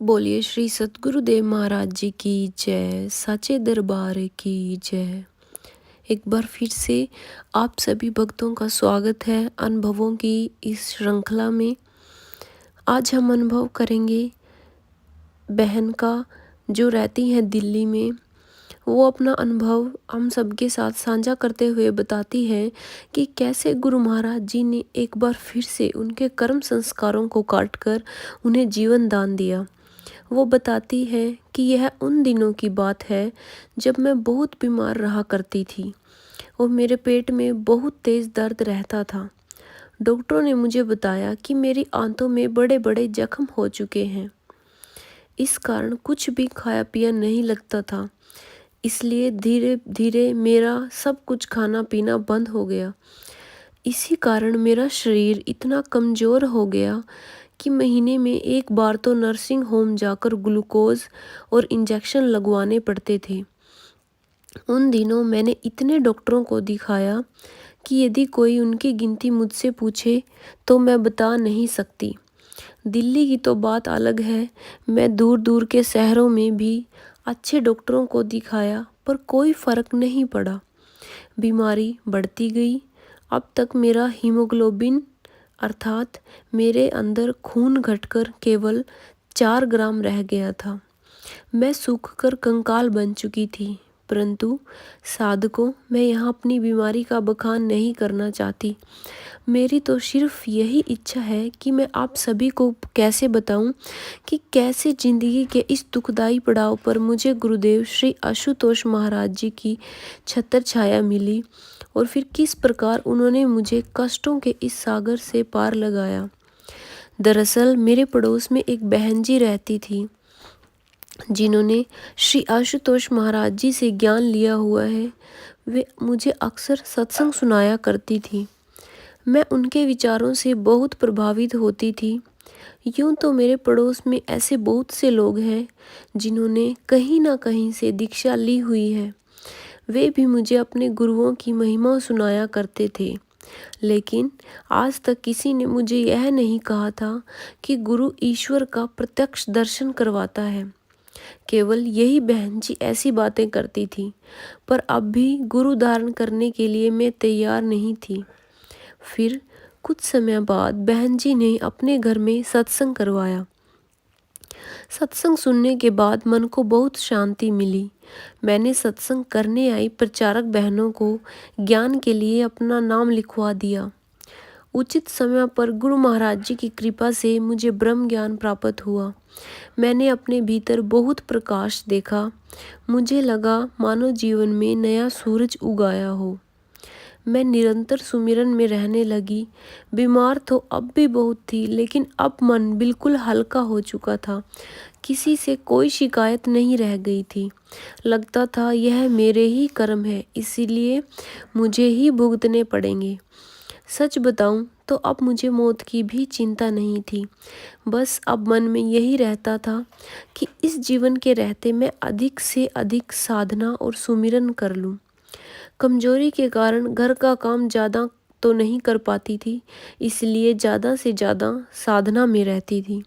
बोलिए श्री सतगुरुदेव महाराज जी की जय, साचे दरबार की जय। एक बार फिर से आप सभी भक्तों का स्वागत है अनुभवों की इस श्रृंखला में। आज हम अनुभव करेंगे बहन का, जो रहती हैं दिल्ली में। वो अपना अनुभव हम सबके साथ साझा करते हुए बताती है कि कैसे गुरु महाराज जी ने एक बार फिर से उनके कर्म संस्कारों को काटकर उन्हें जीवन दान दिया। वो बताती है कि यह उन दिनों की बात है जब मैं बहुत बीमार रहा करती थी और मेरे पेट में बहुत तेज़ दर्द रहता था। डॉक्टरों ने मुझे बताया कि मेरी आंतों में बड़े बड़े जख्म हो चुके हैं। इस कारण कुछ भी खाया पिया नहीं लगता था, इसलिए धीरे धीरे मेरा सब कुछ खाना पीना बंद हो गया। इसी कारण मेरा शरीर इतना कमज़ोर हो गया कि महीने में एक बार तो नर्सिंग होम जाकर ग्लूकोज और इंजेक्शन लगवाने पड़ते थे। उन दिनों मैंने इतने डॉक्टरों को दिखाया कि यदि कोई उनकी गिनती मुझसे पूछे तो मैं बता नहीं सकती। दिल्ली की तो बात अलग है, मैं दूर दूर के शहरों में भी अच्छे डॉक्टरों को दिखाया पर कोई फ़र्क नहीं पड़ा। बीमारी बढ़ती गई। अब तक मेरा हीमोग्लोबिन अर्थात मेरे अंदर खून घटकर केवल 4 ग्राम रह गया था। मैं सूखकर कंकाल बन चुकी थी। परंतु साधकों, मैं यहाँ अपनी बीमारी का बखान नहीं करना चाहती। मेरी तो सिर्फ यही इच्छा है कि मैं आप सभी को कैसे बताऊं कि कैसे जिंदगी के इस दुखदाई पड़ाव पर मुझे गुरुदेव श्री आशुतोष महाराज जी की छत्र छाया मिली और फिर किस प्रकार उन्होंने मुझे कष्टों के इस सागर से पार लगाया। दरअसल मेरे पड़ोस में एक बहन जी रहती थी जिन्होंने श्री आशुतोष महाराज जी से ज्ञान लिया हुआ है। वे मुझे अक्सर सत्संग सुनाया करती थी। मैं उनके विचारों से बहुत प्रभावित होती थी। यूं तो मेरे पड़ोस में ऐसे बहुत से लोग हैं जिन्होंने कहीं ना कहीं से दीक्षा ली हुई है। वे भी मुझे अपने गुरुओं की महिमा सुनाया करते थे, लेकिन आज तक किसी ने मुझे यह नहीं कहा था कि गुरु ईश्वर का प्रत्यक्ष दर्शन करवाता है। केवल यही बहन जी ऐसी बातें करती थी, पर अब भी गुरु धारण करने के लिए मैं तैयार नहीं थी। फिर कुछ समय बाद बहन जी ने अपने घर में सत्संग करवाया। सत्संग सुनने के बाद मन को बहुत शांति मिली। मैंने सत्संग करने आई प्रचारक बहनों को ज्ञान के लिए अपना नाम लिखवा दिया। उचित समय पर गुरु महाराज जी की कृपा से मुझे ब्रह्म ज्ञान प्राप्त हुआ। मैंने अपने भीतर बहुत प्रकाश देखा। मुझे लगा मानो जीवन में नया सूरज उगाया हो। मैं निरंतर सुमिरन में रहने लगी। बीमार तो अब भी बहुत थी, लेकिन अब मन बिल्कुल हल्का हो चुका था। किसी से कोई शिकायत नहीं रह गई थी। लगता था यह मेरे ही कर्म है, इसीलिए मुझे ही भुगतने पड़ेंगे। सच बताऊं तो अब मुझे मौत की भी चिंता नहीं थी। बस अब मन में यही रहता था कि इस जीवन के रहते मैं अधिक से अधिक साधना और सुमिरन कर लूं। कमजोरी के कारण घर का काम ज़्यादा तो नहीं कर पाती थी, इसलिए ज़्यादा से ज़्यादा साधना में रहती थी।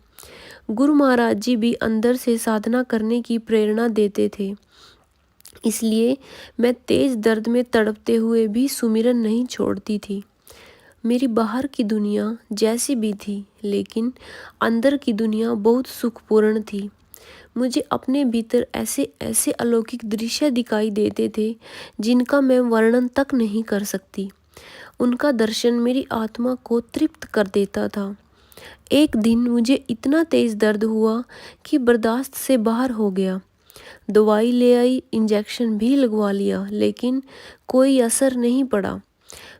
गुरु महाराज जी भी अंदर से साधना करने की प्रेरणा देते थे, इसलिए मैं तेज दर्द में तड़पते हुए भी सुमिरन नहीं छोड़ती थी। मेरी बाहर की दुनिया जैसी भी थी, लेकिन अंदर की दुनिया बहुत सुखपूर्ण थी। मुझे अपने भीतर ऐसे ऐसे अलौकिक दृश्य दिखाई देते थे जिनका मैं वर्णन तक नहीं कर सकती। उनका दर्शन मेरी आत्मा को तृप्त कर देता था। एक दिन मुझे इतना तेज दर्द हुआ कि बर्दाश्त से बाहर हो गया। दवाई ले आई, इंजेक्शन भी लगवा लिया, लेकिन कोई असर नहीं पड़ा।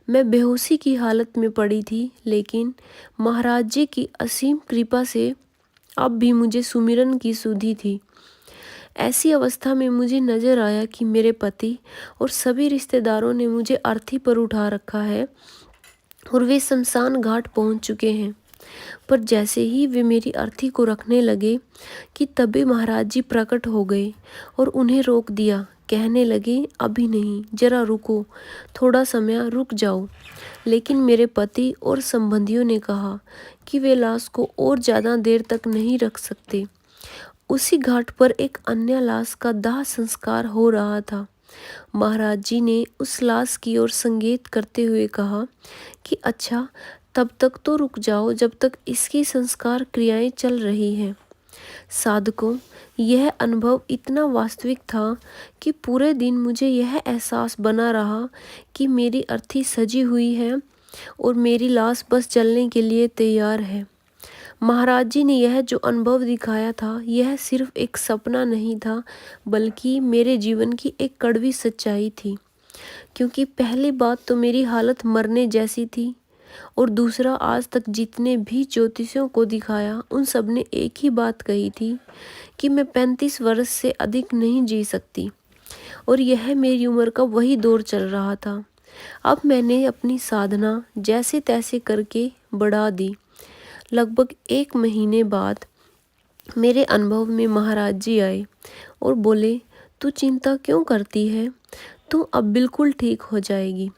मैं बेहोशी की हालत में पड़ी थी, लेकिन महाराज जी की असीम कृपा से अब भी मुझे सुमिरन की सुधि थी। ऐसी अवस्था में मुझे नजर आया कि मेरे पति और सभी रिश्तेदारों ने मुझे अर्थी पर उठा रखा है और वे शमशान घाट पहुंच चुके हैं। पर जैसे ही वे मेरी अर्थी को रखने लगे कि तभी महाराज जी प्रकट हो गए और उन्हें रोक दिया। कहने लगे, अभी नहीं, जरा रुको, थोड़ा समय रुक जाओ। लेकिन मेरे पति और संबंधियों ने कहा कि वे लाश को और ज़्यादा देर तक नहीं रख सकते। उसी घाट पर एक अन्य लाश का दाह संस्कार हो रहा था। महाराज जी ने उस लाश की ओर संकेत करते हुए कहा कि अच्छा, तब तक तो रुक जाओ जब तक इसकी संस्कार क्रियाएं चल रही हैं। साधकों, यह अनुभव इतना वास्तविक था कि पूरे दिन मुझे यह एहसास बना रहा कि मेरी अर्थी सजी हुई है और मेरी लाश बस चलने के लिए तैयार है। महाराज जी ने यह जो अनुभव दिखाया था, यह सिर्फ एक सपना नहीं था, बल्कि मेरे जीवन की एक कड़वी सच्चाई थी। क्योंकि पहली बात तो मेरी हालत मरने जैसी थी, और दूसरा, आज तक जितने भी ज्योतिषियों को दिखाया, उन सब ने एक ही बात कही थी कि मैं 35 वर्ष से अधिक नहीं जी सकती, और यह मेरी उम्र का वही दौर चल रहा था। अब मैंने अपनी साधना जैसे तैसे करके बढ़ा दी। लगभग 1 महीने बाद मेरे अनुभव में महाराज जी आए और बोले, तू चिंता क्यों करती है? तू अब बिल्कुल ठीक हो जाएगी,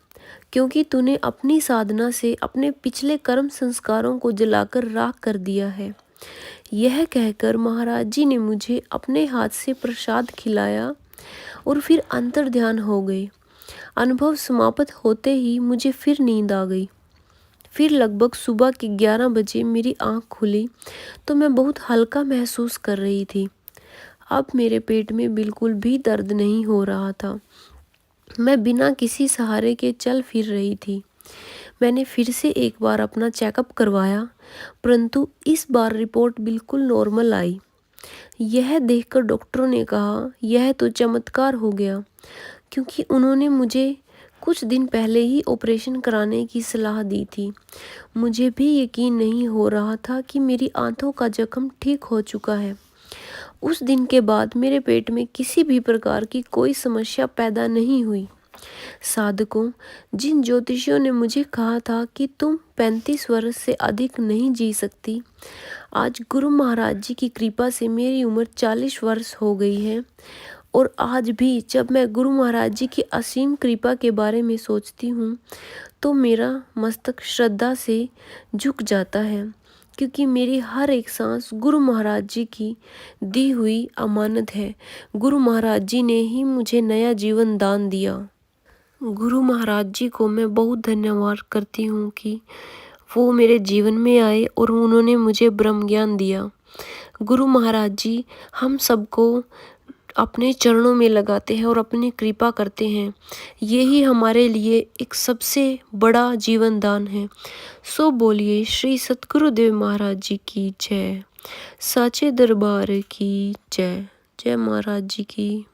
क्योंकि तूने अपनी साधना से अपने पिछले कर्म संस्कारों को जलाकर राख कर दिया है। यह कहकर महाराज जी ने मुझे अपने हाथ से प्रसाद खिलाया और फिर अंतर्ध्यान हो गए। अनुभव समाप्त होते ही मुझे फिर नींद आ गई। फिर लगभग सुबह के 11 बजे मेरी आँख खुली तो मैं बहुत हल्का महसूस कर रही थी। अब मेरे पेट में बिल्कुल भी दर्द नहीं हो रहा था। मैं बिना किसी सहारे के चल फिर रही थी। मैंने फिर से एक बार अपना चेकअप करवाया, परंतु इस बार रिपोर्ट बिल्कुल नॉर्मल आई। यह देखकर डॉक्टरों ने कहा, यह तो चमत्कार हो गया, क्योंकि उन्होंने मुझे कुछ दिन पहले ही ऑपरेशन कराने की सलाह दी थी। मुझे भी यकीन नहीं हो रहा था कि मेरी आंतों का जख्म ठीक हो चुका है। उस दिन के बाद मेरे पेट में किसी भी प्रकार की कोई समस्या पैदा नहीं हुई। साधकों, जिन ज्योतिषियों ने मुझे कहा था कि तुम 35 वर्ष से अधिक नहीं जी सकती, आज गुरु महाराज जी की कृपा से मेरी उम्र 40 वर्ष हो गई है, और आज भी जब मैं गुरु महाराज जी की असीम कृपा के बारे में सोचती हूँ तो मेरा मस्तक श्रद्धा से झुक जाता है, क्योंकि मेरी हर एक सांस गुरु महाराज जी की दी हुई अमानत है। गुरु महाराज जी ने ही मुझे नया जीवन दान दिया। गुरु महाराज जी को मैं बहुत धन्यवाद करती हूँ कि वो मेरे जीवन में आए और उन्होंने मुझे ब्रह्म ज्ञान दिया। गुरु महाराज जी हम सबको अपने चरणों में लगाते हैं और अपनी कृपा करते हैं। यही हमारे लिए एक सबसे बड़ा जीवन दान है। सो बोलिए श्री सतगुरुदेव महाराज जी की जय। साचे दरबार की जय। जय महाराज जी की।